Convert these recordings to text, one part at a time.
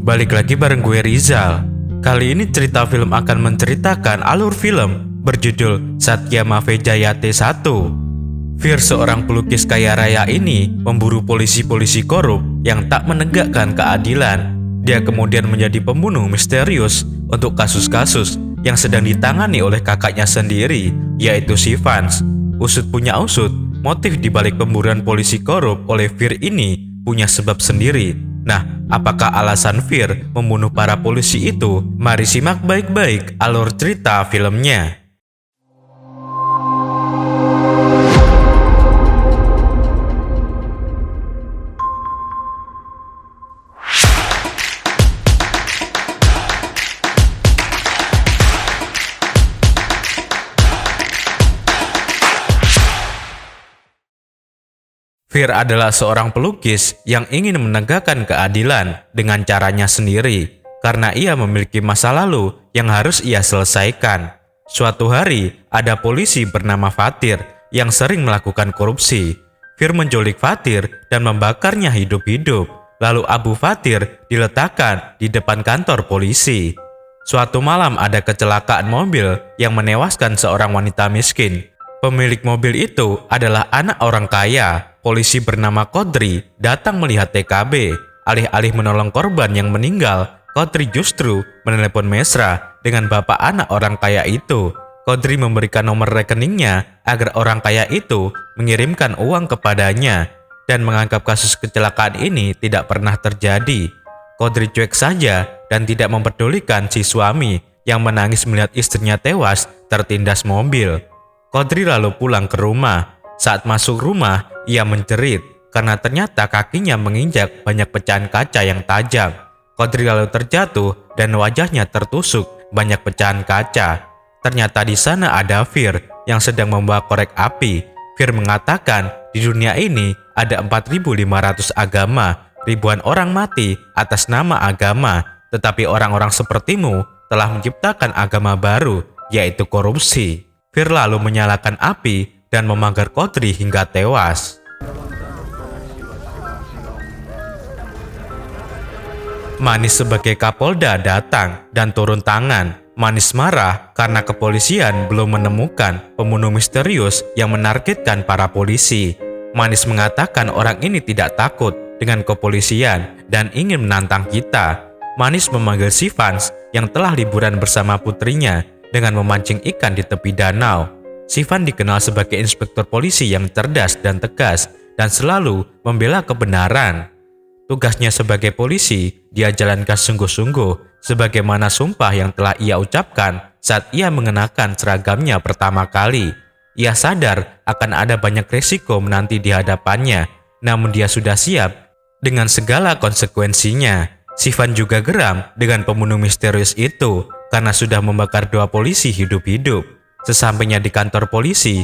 balik lagi bareng gue Rizal. Kali ini cerita film akan menceritakan alur film berjudul Satya Mavejayate 1. Fir, seorang pelukis kaya raya ini, memburu polisi-polisi korup yang tak menegakkan keadilan. Dia kemudian menjadi pembunuh misterius untuk kasus-kasus yang sedang ditangani oleh kakaknya sendiri, yaitu Shivans. Usut punya usut, motif dibalik pemburuan polisi korup oleh Fir ini punya sebab sendiri. Nah, apakah alasan Fir membunuh para polisi itu? Mari simak baik-baik alur cerita filmnya. Fir adalah seorang pelukis yang ingin menegakkan keadilan dengan caranya sendiri karena ia memiliki masa lalu yang harus ia selesaikan. Suatu hari, ada polisi bernama Fatir yang sering melakukan korupsi. Fir menculik Fatir dan membakarnya hidup-hidup. Lalu Abu Fatir diletakkan di depan kantor polisi. Suatu malam ada kecelakaan mobil yang menewaskan seorang wanita miskin. Pemilik mobil itu adalah anak orang kaya. Polisi bernama Kodri datang melihat TKB. Alih-alih menolong korban yang meninggal, Kodri justru menelepon mesra dengan bapak anak orang kaya itu. Kodri memberikan nomor rekeningnya agar orang kaya itu mengirimkan uang kepadanya dan menganggap kasus kecelakaan ini tidak pernah terjadi. Kodri cuek saja dan tidak mempedulikan si suami yang menangis melihat istrinya tewas tertindas mobil. Kodri lalu pulang ke rumah. Saat masuk rumah, ia menjerit karena ternyata kakinya menginjak banyak pecahan kaca yang tajam. Kodri lalu terjatuh dan wajahnya tertusuk banyak pecahan kaca. Ternyata di sana ada Fir yang sedang membawa korek api. Fir mengatakan di dunia ini ada 4.500 agama, ribuan orang mati atas nama agama, tetapi orang-orang sepertimu telah menciptakan agama baru, yaitu korupsi. Fir lalu menyalakan api dan memanggar Kodri hingga tewas. Manis sebagai Kapolda datang dan turun tangan. Manis marah karena kepolisian belum menemukan pembunuh misterius yang menargetkan para polisi. Manis mengatakan orang ini tidak takut dengan kepolisian dan ingin menantang kita. Manis memanggil Shivans yang telah liburan bersama putrinya dengan memancing ikan di tepi danau. Shivans dikenal sebagai inspektur polisi yang cerdas dan tegas dan selalu membela kebenaran. Tugasnya sebagai polisi dia jalankan sungguh-sungguh sebagaimana sumpah yang telah ia ucapkan saat ia mengenakan seragamnya pertama kali. Ia sadar akan ada banyak risiko menanti di hadapannya, namun dia sudah siap dengan segala konsekuensinya. Shivans juga geram dengan pembunuh misterius itu karena sudah membakar 2 polisi hidup-hidup. Sesampainya di kantor polisi,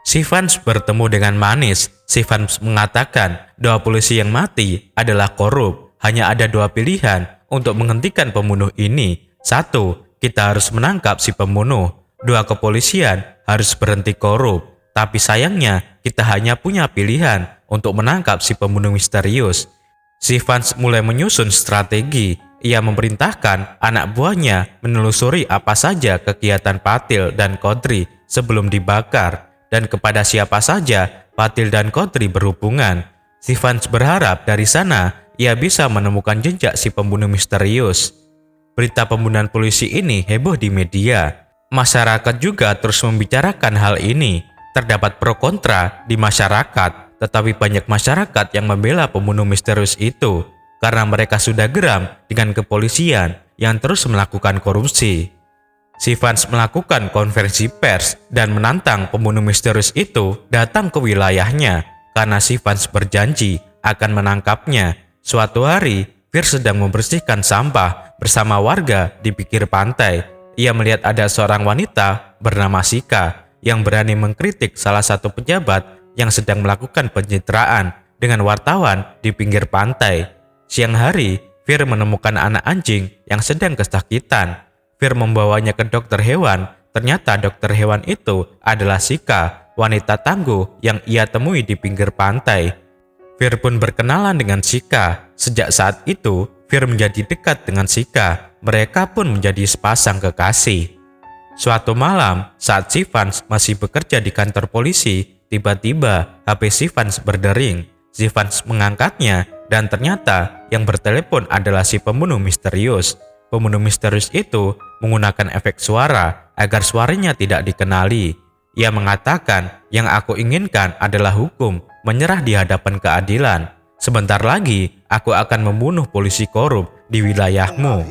Shivans bertemu dengan Manis. Shivans mengatakan 2 polisi yang mati adalah korup. Hanya ada 2 pilihan untuk menghentikan pembunuh ini. 1, kita harus menangkap si pembunuh. 2, kepolisian harus berhenti korup. Tapi sayangnya kita hanya punya pilihan untuk menangkap si pembunuh misterius. Shivans mulai menyusun strategi. Ia memerintahkan anak buahnya menelusuri apa saja kegiatan Patil dan Kodri sebelum dibakar, dan kepada siapa saja Patil dan Kodri berhubungan. Shivans berharap dari sana ia bisa menemukan jejak si pembunuh misterius. Berita pembunuhan polisi ini heboh di media. Masyarakat juga terus membicarakan hal ini. Terdapat pro kontra di masyarakat, tetapi banyak masyarakat yang membela pembunuh misterius itu karena mereka sudah geram dengan kepolisian yang terus melakukan korupsi. Shivans melakukan konferensi pers dan menantang pembunuh misterius itu datang ke wilayahnya karena Shivans berjanji akan menangkapnya. Suatu hari, Fir sedang membersihkan sampah bersama warga di pinggir pantai. Ia melihat ada seorang wanita bernama Sika yang berani mengkritik salah satu pejabat yang sedang melakukan pencitraan dengan wartawan di pinggir pantai. Siang hari, Fir menemukan anak anjing yang sedang kesakitan. Fir membawanya ke dokter hewan. Ternyata dokter hewan itu adalah Sika, wanita tangguh yang ia temui di pinggir pantai. Fir pun berkenalan dengan Sika. Sejak saat itu, Fir Fir menjadi dekat dengan Sika. Mereka pun menjadi sepasang kekasih. Suatu malam, saat Sivans masih bekerja di kantor polisi, tiba-tiba HP Sivans berdering. Sivans mengangkatnya dan ternyata yang bertelepon adalah si pembunuh misterius. Pembunuh misterius itu menggunakan efek suara agar suaranya tidak dikenali. Ia mengatakan, yang aku inginkan adalah hukum, menyerah di hadapan keadilan. Sebentar lagi, aku akan membunuh polisi korup di wilayahmu.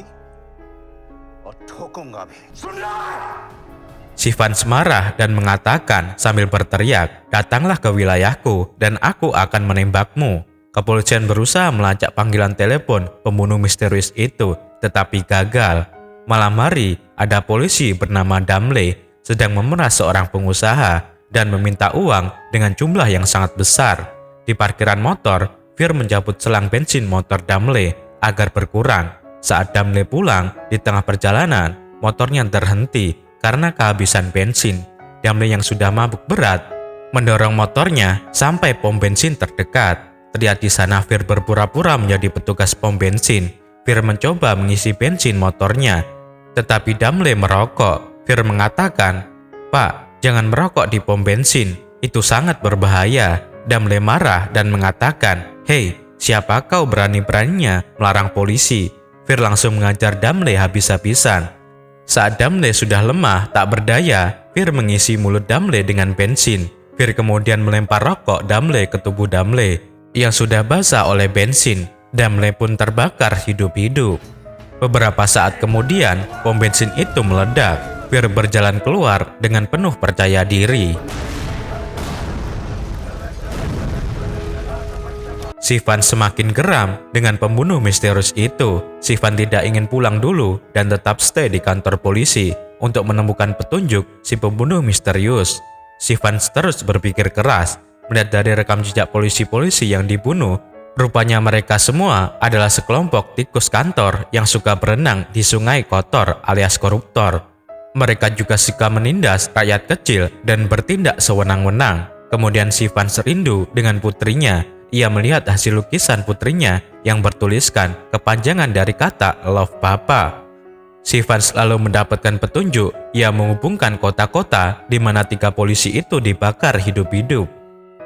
Sivans marah dan mengatakan sambil berteriak, datanglah ke wilayahku dan aku akan menembakmu. Kepolisian berusaha melacak panggilan telepon pembunuh misterius itu, tetapi gagal. Malam hari, ada polisi bernama Damle sedang memeras seorang pengusaha dan meminta uang dengan jumlah yang sangat besar. Di parkiran motor, Fir mencabut selang bensin motor Damle agar berkurang. Saat Damle pulang, di tengah perjalanan, motornya terhenti karena kehabisan bensin. Damle yang sudah mabuk berat mendorong motornya sampai pom bensin terdekat. Terlihat di sana Fir berpura-pura menjadi petugas pom bensin. Fir mencoba mengisi bensin motornya, tetapi Damle merokok. Fir mengatakan, "Pak, jangan merokok di pom bensin, itu sangat berbahaya." Damle marah dan mengatakan, "Hei, siapa kau berani-beraninya melarang polisi?" Fir langsung mengajar Damle habis-habisan. Saat Damle sudah lemah tak berdaya, Fir mengisi mulut Damle dengan bensin. Fir kemudian melempar rokok Damle ke tubuh Damle yang sudah basah oleh bensin. Damle pun terbakar hidup-hidup. Beberapa saat kemudian, pom bensin itu meledak. Fir berjalan keluar dengan penuh percaya diri. Sivans semakin geram dengan pembunuh misterius itu. Sivans tidak ingin pulang dulu dan tetap stay di kantor polisi untuk menemukan petunjuk si pembunuh misterius. Sivans terus berpikir keras. Melihat dari rekam jejak polisi-polisi yang dibunuh, rupanya mereka semua adalah sekelompok tikus kantor yang suka berenang di sungai kotor alias koruptor. Mereka juga suka menindas rakyat kecil dan bertindak sewenang-wenang. Kemudian Sivans rindu dengan putrinya. Ia melihat hasil lukisan putrinya yang bertuliskan kepanjangan dari kata Love Papa. Sivans lalu mendapatkan petunjuk. Ia menghubungkan kota-kota di mana 3 polisi itu dibakar hidup-hidup.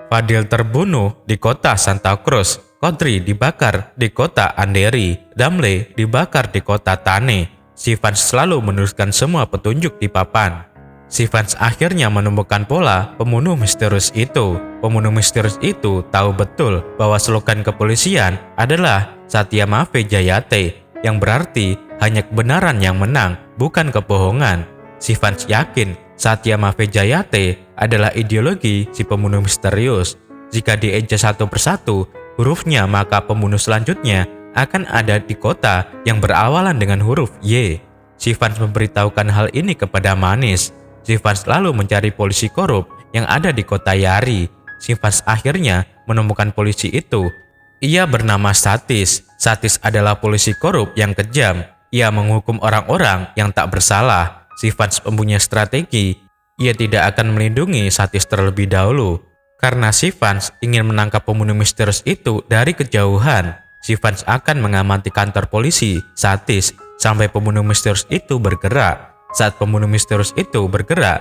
Fadil terbunuh di kota Santa Cruz, Kodri dibakar di kota Anderi, Damle dibakar di kota Tane. Sivans selalu menuliskan semua petunjuk di papan. Sivans akhirnya menemukan pola pembunuh misterius itu. Pembunuh misterius itu tahu betul bahwa slogan kepolisian adalah Satya Maave Jayate, yang berarti hanya kebenaran yang menang, bukan kebohongan. Sivans yakin Satya Maave Jayate adalah ideologi si pembunuh misterius. Jika dieja satu persatu hurufnya, maka pembunuh selanjutnya akan ada di kota yang berawalan dengan huruf Y. Sivans memberitahukan hal ini kepada Manis. Sivans lalu mencari polisi korup yang ada di kota Yari. Sivans akhirnya menemukan polisi itu. Ia bernama Satis. Satis adalah polisi korup yang kejam. Ia menghukum orang-orang yang tak bersalah. Sivans mempunyai strategi. Ia tidak akan melindungi Satis terlebih dahulu, karena Sivans ingin menangkap pembunuh misterius itu dari kejauhan. Sivans akan mengamati kantor polisi Satis sampai pembunuh misterius itu bergerak. Saat pembunuh misterius itu bergerak,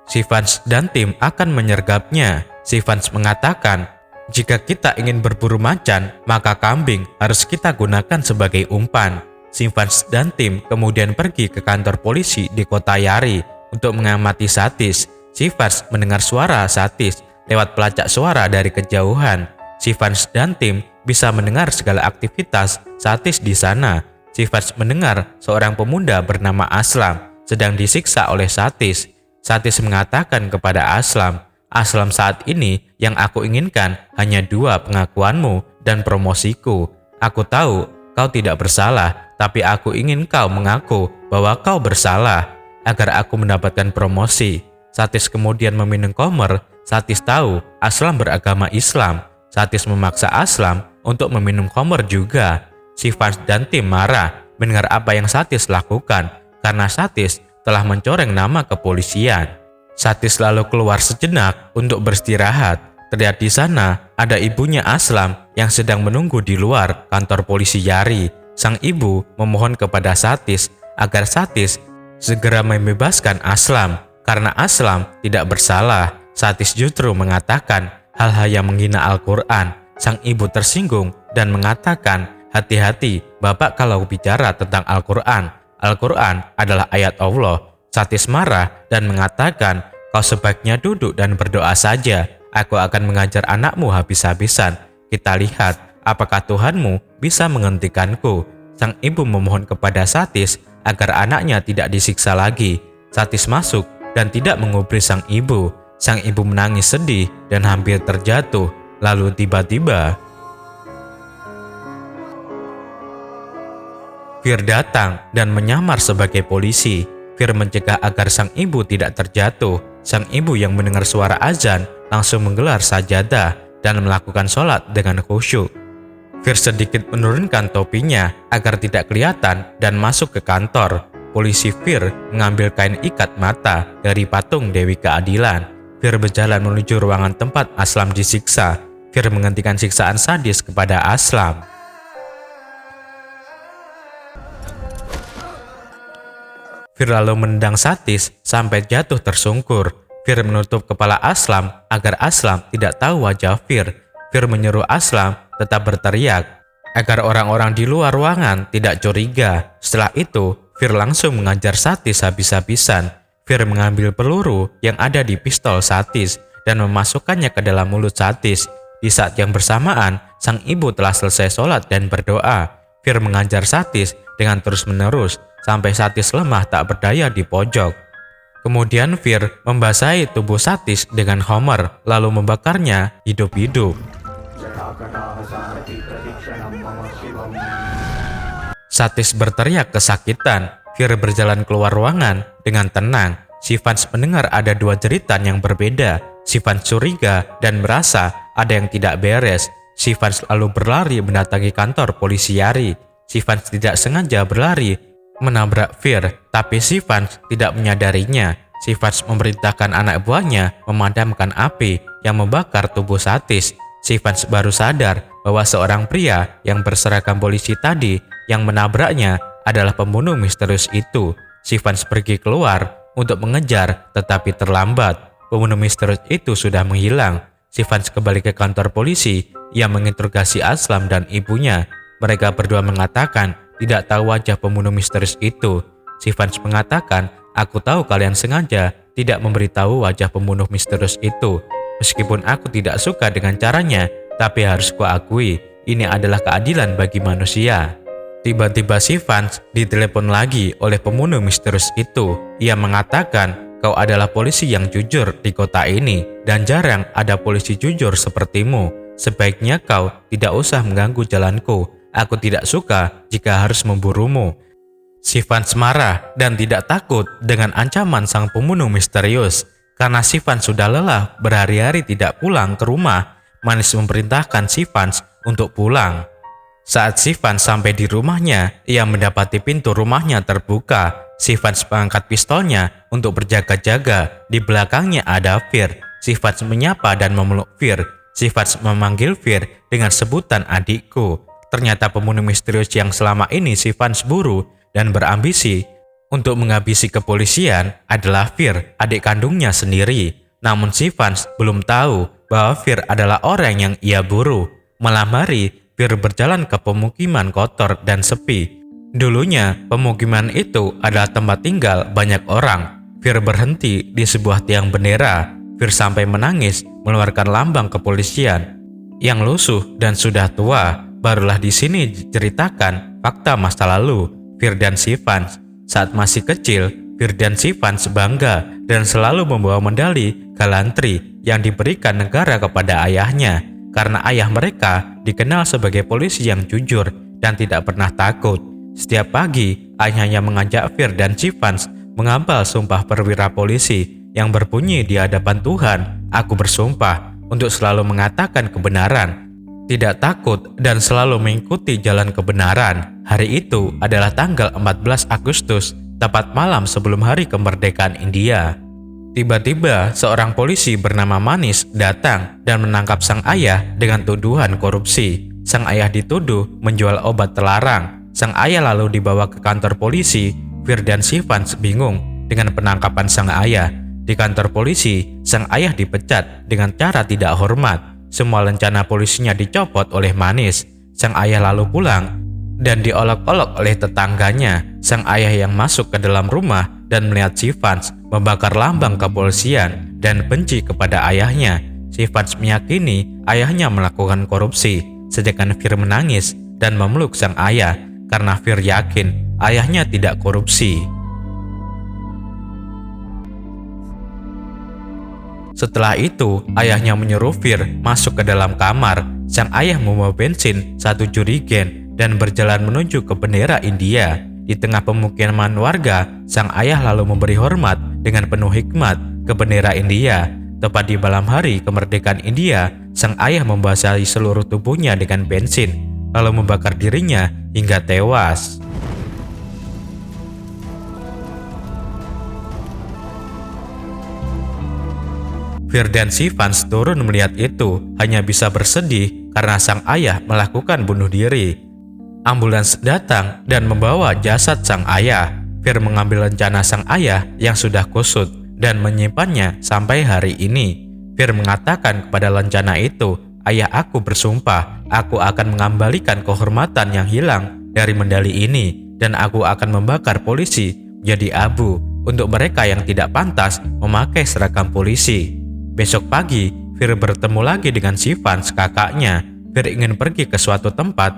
Sivans dan tim akan menyergapnya. Sivans mengatakan, jika kita ingin berburu macan, maka kambing harus kita gunakan sebagai umpan. Sivans dan tim kemudian pergi ke kantor polisi di kota Yari untuk mengamati Satis. Sivans mendengar suara Satis lewat pelacak suara dari kejauhan. Sivans dan tim bisa mendengar segala aktivitas Satis di sana. Sivans mendengar seorang pemuda bernama Aslam sedang disiksa oleh Satis. Satis mengatakan kepada Aslam, "Aslam, saat ini yang aku inginkan hanya 2 pengakuanmu dan promosiku. Aku tahu kau tidak bersalah, tapi aku ingin kau mengaku bahwa kau bersalah agar aku mendapatkan promosi." Satis kemudian meminum khamr. Satis tahu Aslam beragama Islam. Satis memaksa Aslam untuk meminum khamr juga. Sivans dan tim marah mendengar apa yang Satis lakukan, karena Satis telah mencoreng nama kepolisian. Satis lalu keluar sejenak untuk beristirahat. Terlihat di sana ada ibunya Aslam yang sedang menunggu di luar kantor polisi Yari. sang ibu memohon kepada Satis agar Satis segera membebaskan Aslam. Karena Aslam tidak bersalah, Satis justru mengatakan hal-hal yang menghina Al-Quran. Sang ibu tersinggung dan mengatakan, hati-hati Bapak kalau bicara tentang Al-Quran. Al-Quran adalah ayat Allah. Satis marah dan mengatakan, kau sebaiknya duduk dan berdoa saja. Aku akan mengajar anakmu habis-habisan. Kita lihat apakah Tuhanmu bisa menghentikanku. Sang ibu memohon kepada Satis agar anaknya tidak disiksa lagi. Satis masuk dan tidak mengubris sang ibu. Sang ibu menangis sedih dan hampir terjatuh. Lalu tiba-tiba Fir datang dan menyamar sebagai polisi. Fir mencegah agar sang ibu tidak terjatuh. Sang ibu yang mendengar suara azan langsung menggelar sajadah dan melakukan sholat dengan khusyuk. Fir sedikit menurunkan topinya agar tidak kelihatan dan masuk ke kantor. Polisi Fir mengambil kain ikat mata dari patung Dewi Keadilan. Fir berjalan menuju ruangan tempat Aslam disiksa. Fir menghentikan siksaan sadis kepada Aslam. Fir lalu menendang Satis sampai jatuh tersungkur. Fir menutup kepala Aslam agar Aslam tidak tahu wajah Fir. Fir menyuruh Aslam tetap berteriak agar orang-orang di luar ruangan tidak curiga. Setelah itu, Fir langsung mengajar Satis habis-habisan. Fir mengambil peluru yang ada di pistol Satis dan memasukkannya ke dalam mulut Satis. Di saat yang bersamaan, sang ibu telah selesai sholat dan berdoa. Fir mengajar Satis dengan terus-menerus sampai Satis lemah tak berdaya di pojok. Kemudian Fir membasahi tubuh Satis dengan homer lalu membakarnya hidup-hidup. Satis berteriak kesakitan. Fir berjalan keluar ruangan dengan tenang. Si Vance mendengar ada dua jeritan yang berbeda. Si Vance curiga dan merasa ada yang tidak beres. Si Vance lalu berlari mendatangi kantor polisi Yari. Si Vance tidak sengaja berlari menabrak Fir, tapi si Vance tidak menyadarinya. Si Vance memerintahkan anak buahnya memadamkan api yang membakar tubuh Satis. Si Vance baru sadar bahwa seorang pria yang berseragam polisi tadi yang menabraknya adalah pembunuh misterius itu. Si Vance pergi keluar untuk mengejar, tetapi terlambat. Pembunuh misterius itu sudah menghilang. Si Vance kembali ke kantor polisi. Ia menginterogasi Aslam dan ibunya. Mereka berdua mengatakan tidak tahu wajah pembunuh misterius itu. Si Vance mengatakan, aku tahu kalian sengaja tidak memberitahu wajah pembunuh misterius itu. Meskipun aku tidak suka dengan caranya, tapi harus kuakui, ini adalah keadilan bagi manusia. Tiba-tiba si Vance ditelepon lagi oleh pembunuh misterius itu. Ia mengatakan, kau adalah polisi yang jujur di kota ini, dan jarang ada polisi jujur sepertimu. Sebaiknya kau tidak usah mengganggu jalanku. Aku tidak suka jika harus memburumu. Si Vance marah dan tidak takut dengan ancaman sang pembunuh misterius. Karena si Vance sudah lelah berhari-hari tidak pulang ke rumah, Manis memerintahkan si Vance untuk pulang. Saat si Vance sampai di rumahnya, ia mendapati pintu rumahnya terbuka. Si Vance mengangkat pistolnya untuk berjaga-jaga. Di belakangnya ada Fir. Si Vance menyapa dan memeluk Fir. Si Vance memanggil Fir dengan sebutan adikku. Ternyata pembunuh misterius yang selama ini si Vance buru dan berambisi untuk menghabisi kepolisian adalah Fir, adik kandungnya sendiri. Namun si Vance belum tahu bahwa Fir adalah orang yang ia buru. Malam hari, Fir berjalan ke pemukiman kotor dan sepi. Dulunya, pemukiman itu adalah tempat tinggal banyak orang. Fir berhenti di sebuah tiang bendera. Fir sampai menangis mengeluarkan lambang kepolisian yang lusuh dan sudah tua. Barulah di sini diceritakan fakta masa lalu Fir dan si Vance. Saat masih kecil, Fir dan si Vance bangga dan selalu membawa medali galantri yang diberikan negara kepada ayahnya. Karena ayah mereka dikenal sebagai polisi yang jujur dan tidak pernah takut. Setiap pagi, ayahnya mengajak Fir dan si Vance menghafal sumpah perwira polisi yang berbunyi di hadapan Tuhan, aku bersumpah untuk selalu mengatakan kebenaran, tidak takut dan selalu mengikuti jalan kebenaran. Hari itu adalah tanggal 14 Agustus, tepat malam sebelum hari kemerdekaan India. Tiba-tiba seorang polisi bernama Manis datang dan menangkap sang ayah dengan tuduhan korupsi. Sang ayah dituduh menjual obat terlarang. sang ayah lalu dibawa ke kantor polisi. Fir dan Shivans bingung dengan penangkapan sang ayah. Di kantor polisi, sang ayah dipecat dengan cara tidak hormat. Semua rencana polisinya dicopot oleh Manis. Sang ayah lalu pulang dan diolok-olok oleh tetangganya. Sang ayah yang masuk ke dalam rumah dan melihat Shivans membakar lambang kepolisian dan benci kepada ayahnya. Shivans meyakini ayahnya melakukan korupsi, sedangkan Fir menangis dan memeluk sang ayah karena Fir yakin ayahnya tidak korupsi. Setelah itu, ayahnya menyuruh Fir masuk ke dalam kamar. Sang ayah membawa bensin, 1 jerigen, dan berjalan menuju ke bendera India. Di tengah pemukiman warga, sang ayah lalu memberi hormat dengan penuh hikmat ke bendera India. Tepat di malam hari kemerdekaan India, sang ayah membasahi seluruh tubuhnya dengan bensin, lalu membakar dirinya hingga tewas. Fir dan Shivans turun melihat itu, hanya bisa bersedih karena sang ayah melakukan bunuh diri. Ambulans datang dan membawa jasad sang ayah. Fir mengambil rencana sang ayah yang sudah kusut dan menyimpannya sampai hari ini. Fir mengatakan kepada rencana itu, "Ayah, aku bersumpah, aku akan mengembalikan kehormatan yang hilang dari medali ini, dan aku akan membakar polisi menjadi abu untuk mereka yang tidak pantas memakai seragam polisi." Besok pagi, Fir bertemu lagi dengan Shivans, kakaknya. Fir ingin pergi ke suatu tempat,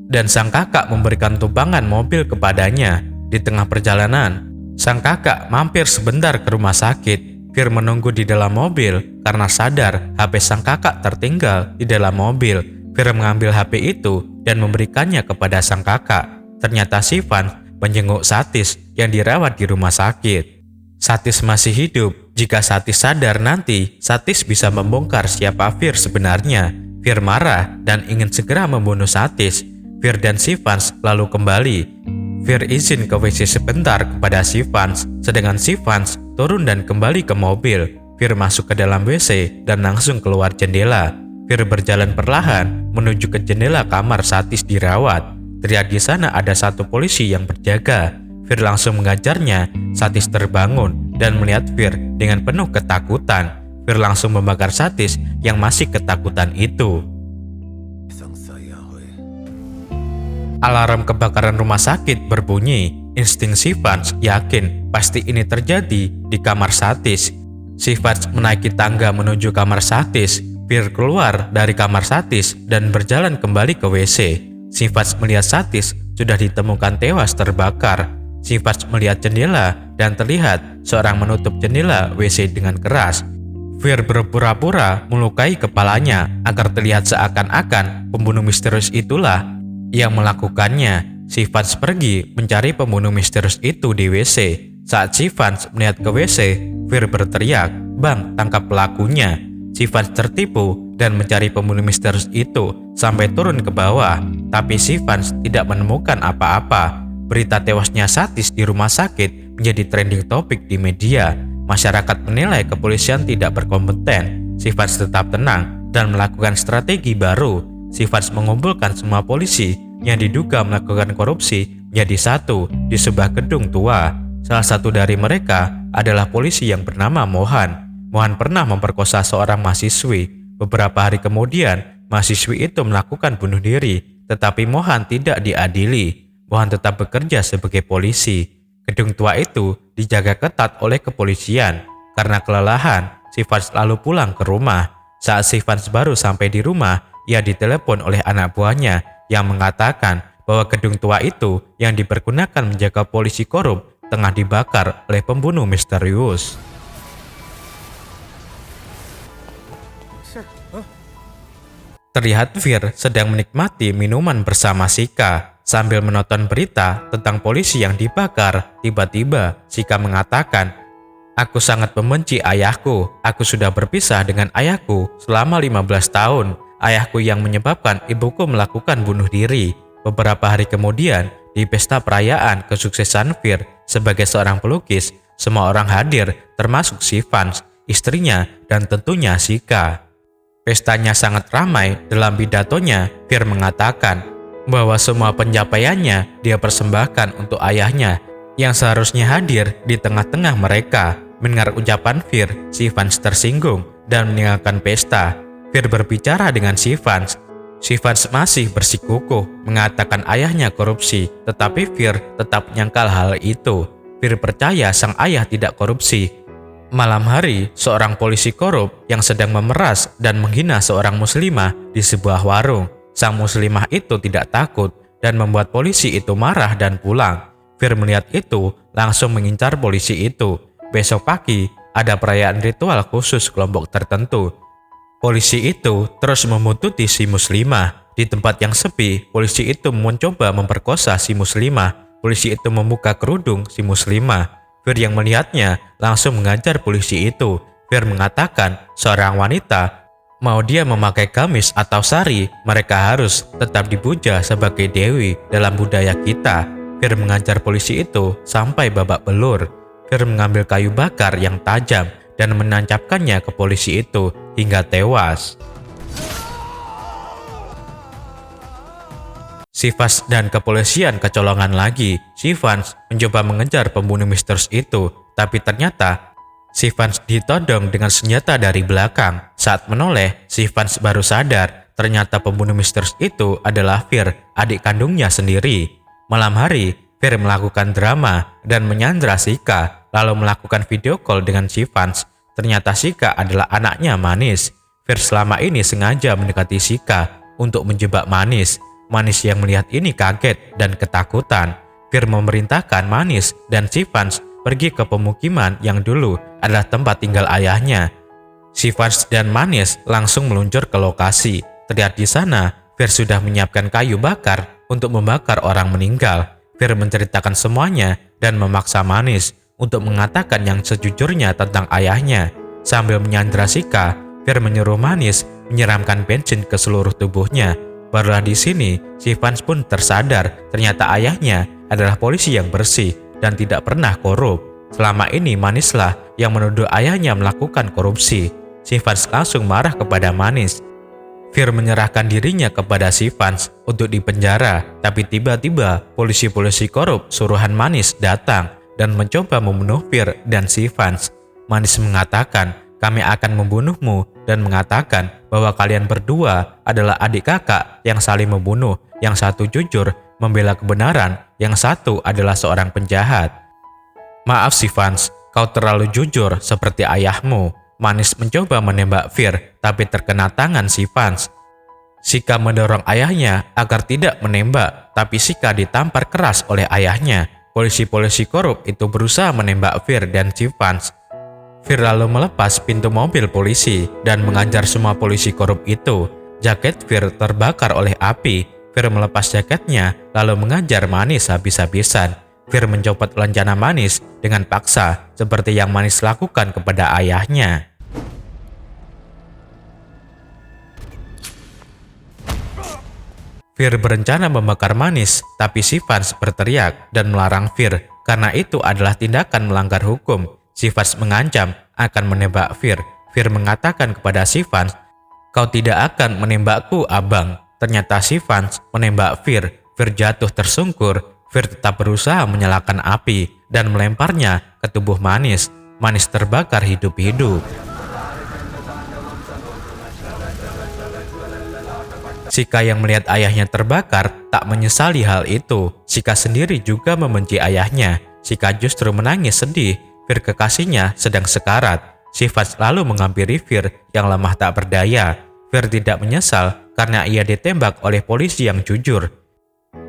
dan sang kakak memberikan tumpangan mobil kepadanya. Di tengah perjalanan, sang kakak mampir sebentar ke rumah sakit. Fir menunggu di dalam mobil karena sadar HP sang kakak tertinggal di dalam mobil. Fir mengambil HP itu dan memberikannya kepada sang kakak. Ternyata Shivans menjenguk Satis yang dirawat di rumah sakit. Satis masih hidup. Jika Satis sadar nanti, Satis bisa membongkar siapa Fir sebenarnya. Fir marah dan ingin segera membunuh Satis. Fir dan Shivans lalu kembali. Fir izin ke WC sebentar kepada Shivans, sedangkan Shivans turun dan kembali ke mobil. Fir masuk ke dalam WC dan langsung keluar jendela. Fir berjalan perlahan menuju ke jendela kamar Satis dirawat. Terlihat di sana ada 1 polisi yang berjaga. Fir langsung mengajarnya. Satis terbangun dan melihat Fir dengan penuh ketakutan. Fir langsung membakar Satis yang masih ketakutan itu. Alarm kebakaran rumah sakit berbunyi. Insting Shivans yakin pasti ini terjadi di kamar Satis. Shivans menaiki tangga menuju kamar Satis. Fir keluar dari kamar Satis dan berjalan kembali ke WC. Shivans melihat Satis sudah ditemukan tewas terbakar. Shivans melihat jendela dan terlihat seorang menutup jendela WC dengan keras. Fir berpura-pura melukai kepalanya agar terlihat seakan-akan pembunuh misterius itulah yang melakukannya. Shivans pergi mencari pembunuh misterius itu di WC. Saat Shivans melihat ke WC, Fir berteriak, "Bang, tangkap pelakunya." Shivans tertipu dan mencari pembunuh misterius itu sampai turun ke bawah, tapi Shivans tidak menemukan apa-apa. Berita tewasnya Satis di rumah sakit menjadi trending topik di media. Masyarakat menilai kepolisian tidak berkompeten. Shivans tetap tenang dan melakukan strategi baru. Shivans mengumpulkan semua polisi yang diduga melakukan korupsi menjadi satu di sebuah gedung tua. Salah satu dari mereka adalah polisi yang bernama Mohan. Mohan pernah memperkosa seorang mahasiswi. Beberapa hari kemudian, mahasiswi itu melakukan bunuh diri, tetapi Mohan tidak diadili. Mohan tetap bekerja sebagai polisi. Gedung tua itu dijaga ketat oleh kepolisian. Karena kelelahan, Shivans lalu pulang ke rumah. Saat Shivans baru sampai di rumah, ia ditelepon oleh anak buahnya yang mengatakan bahwa gedung tua itu yang dipergunakan menjaga polisi korup tengah dibakar oleh pembunuh misterius. Terlihat Fir sedang menikmati minuman bersama Shika. Sambil menonton berita tentang polisi yang dibakar, tiba-tiba Shika mengatakan, "Aku sangat membenci ayahku. Aku sudah berpisah dengan ayahku selama 15 tahun. Ayahku yang menyebabkan ibuku melakukan bunuh diri." Beberapa hari kemudian, di pesta perayaan kesuksesan Fir sebagai seorang pelukis, semua orang hadir termasuk Shivans, istrinya, dan tentunya Shika. Pestanya sangat ramai. Dalam pidatonya, Fir mengatakan, bahwa semua pencapaiannya dia persembahkan untuk ayahnya yang seharusnya hadir di tengah-tengah mereka. Mendengar ucapan Fir, si Vance tersinggung dan meninggalkan pesta. Fir berbicara dengan si Vance. Si Vance masih bersikukuh mengatakan ayahnya korupsi, tetapi Fir tetap menyangkal hal itu. Fir percaya sang ayah tidak korupsi. Malam hari, seorang polisi korup yang sedang memeras dan menghina seorang muslimah di sebuah warung. Sang muslimah itu tidak takut dan membuat polisi itu marah dan pulang. Fir melihat itu langsung mengincar polisi itu. Besok pagi, ada perayaan ritual khusus kelompok tertentu. Polisi itu terus membuntuti si muslimah. Di tempat yang sepi, polisi itu mencoba memperkosa si muslimah. Polisi itu membuka kerudung si muslimah. Fir yang melihatnya langsung mengajar polisi itu. Fir mengatakan seorang wanita, mau dia memakai gamis atau sari, mereka harus tetap dipuja sebagai dewi dalam budaya kita. Fir mengajar polisi itu sampai babak belur. Fir mengambil kayu bakar yang tajam dan menancapkannya ke polisi itu hingga tewas. Si Vance dan kepolisian kecolongan lagi. Si Vance mencoba mengejar pembunuh misterius itu, tapi ternyata si Vance ditodong dengan senjata dari belakang. Saat menoleh, si Vance baru sadar ternyata pembunuh misterius itu adalah Fir, adik kandungnya sendiri. Malam hari, Fir melakukan drama dan menyandra Sika, lalu melakukan video call dengan si Vance. Ternyata Sika adalah anaknya Manis. Fir selama ini sengaja mendekati Sika untuk menjebak Manis. Manis yang melihat ini kaget dan ketakutan. Fir memerintahkan Manis dan si Vance pergi ke pemukiman yang dulu adalah tempat tinggal ayahnya. Si Vance dan Manis langsung meluncur ke lokasi. Terlihat di sana, Fir sudah menyiapkan kayu bakar untuk membakar orang meninggal. Fir menceritakan semuanya dan memaksa Manis untuk mengatakan yang sejujurnya tentang ayahnya. Sambil menyandra Sika, Fir menyuruh Manis menyiramkan bensin ke seluruh tubuhnya. Barulah di sini, si Vance pun tersadar ternyata ayahnya adalah polisi yang bersih dan tidak pernah korup. Selama ini Manislah yang menuduh ayahnya melakukan korupsi. Si Vance langsung marah kepada Manis. Fir menyerahkan dirinya kepada si Vance untuk dipenjara, tapi tiba-tiba polisi-polisi korup suruhan Manis datang dan mencoba membunuh Fir dan si Vance. Manis mengatakan, kami akan membunuhmu dan mengatakan bahwa kalian berdua adalah adik kakak yang saling membunuh. Yang satu jujur membela kebenaran, yang satu adalah seorang penjahat. Maaf si Vance, kau terlalu jujur seperti ayahmu. Manis mencoba menembak Fir, tapi terkena tangan si Vance. Sika mendorong ayahnya agar tidak menembak, tapi Sika ditampar keras oleh ayahnya. Polisi-polisi korup itu berusaha menembak Fir dan si Vance. Fir lalu melepas pintu mobil polisi dan mengajar semua polisi korup itu. Jaket Fir terbakar oleh api. Fir melepas jaketnya lalu mengajar Manis habis-habisan. Fir mencopot lencana Manis dengan paksa, seperti yang Manis lakukan kepada ayahnya. Fir berencana membakar Manis, tapi si Vance berteriak dan melarang Fir karena itu adalah tindakan melanggar hukum. Si Vance mengancam akan menembak Fir. Fir mengatakan kepada si Vance, kau tidak akan menembakku, abang. Ternyata si Vance menembak Fir. Fir jatuh tersungkur. Fir tetap berusaha menyalakan api dan melemparnya ke tubuh Manis. Manis terbakar hidup-hidup. Sika yang melihat ayahnya terbakar tak menyesali hal itu. Sika sendiri juga membenci ayahnya. Sika justru menangis sedih. Fir kekasihnya sedang sekarat. Si Vance lalu menghampiri Fir yang lemah tak berdaya. Fir tidak menyesal karena ia ditembak oleh polisi yang jujur.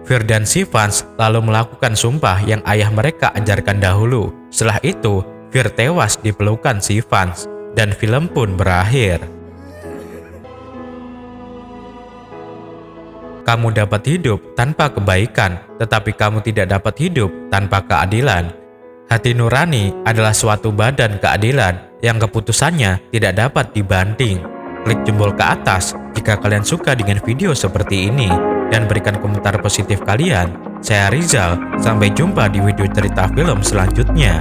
Fir dan si Vance lalu melakukan sumpah yang ayah mereka ajarkan dahulu. Setelah itu, Fir tewas di pelukan si Vance dan film pun berakhir. Kamu dapat hidup tanpa kebaikan, tetapi kamu tidak dapat hidup tanpa keadilan. Hati nurani adalah suatu badan keadilan yang keputusannya tidak dapat dibanting. Klik jempol ke atas jika kalian suka dengan video seperti ini dan berikan komentar positif kalian. Saya Rizal, sampai jumpa di video cerita film selanjutnya.